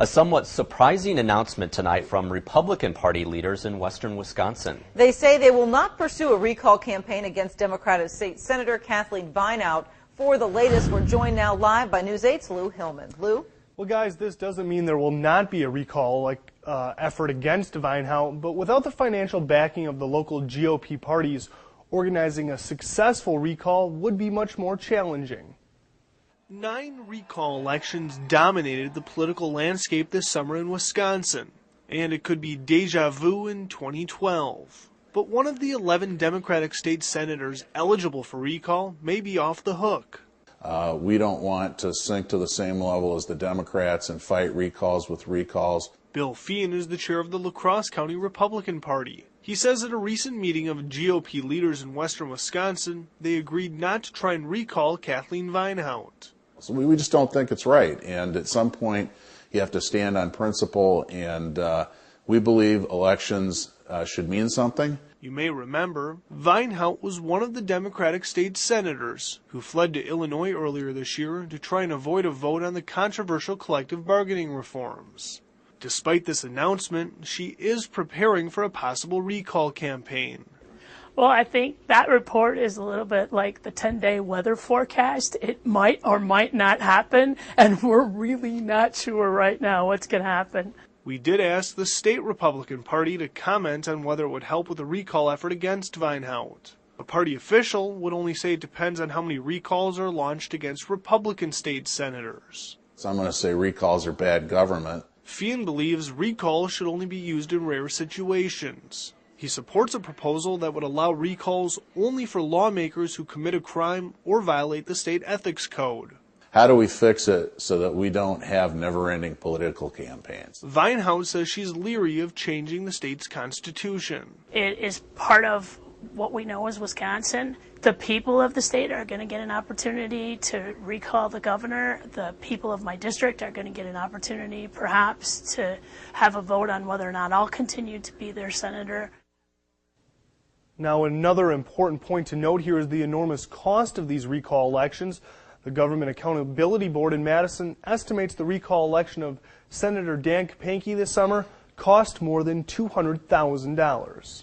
A somewhat surprising announcement tonight from Republican Party leaders in western Wisconsin. They say they will not pursue a recall campaign against Democratic State Senator Kathleen Vinehout. For the latest, we're joined now live by News 8's Lou Hillman. Lou? Well, guys, this doesn't mean there will not be a recall effort against Vinehout, but without the financial backing of the local GOP parties, organizing a successful recall would be much more challenging. 9 recall elections dominated the political landscape this summer in Wisconsin, and it could be deja vu in 2012. But one of the 11 Democratic state senators eligible for recall may be off the hook. We don't want to sink to the same level as the Democrats and fight recalls with recalls. Bill Feehan is the chair of the La Crosse County Republican Party. He says at a recent meeting of GOP leaders in western Wisconsin, they agreed not to try and recall Kathleen Vinehout. So we just don't think it's right, and at some point you have to stand on principle, and we believe elections should mean something. You may remember, Vinehout was one of the Democratic state senators who fled to Illinois earlier this year to try and avoid a vote on the controversial collective bargaining reforms. Despite this announcement, she is preparing for a possible recall campaign. Well, I think that report is a little bit like the 10-day weather forecast. It might or might not happen, and we're really not sure right now what's going to happen. We did ask the state Republican Party to comment on whether it would help with a recall effort against Vinehout. A party official would only say it depends on how many recalls are launched against Republican state senators. So I'm going to say recalls are bad government. Feehan believes recalls should only be used in rare situations. He supports a proposal that would allow recalls only for lawmakers who commit a crime or violate the state ethics code. How do we fix it so that we don't have never-ending political campaigns? Vinehout says she's leery of changing the state's constitution. It is part of what we know as Wisconsin. The people of the state are going to get an opportunity to recall the governor. The people of my district are going to get an opportunity perhaps to have a vote on whether or not I'll continue to be their senator. Now, another important point to note here is the enormous cost of these recall elections. The Government Accountability Board in Madison estimates the recall election of Senator Dan Kapanke this summer cost more than $200,000.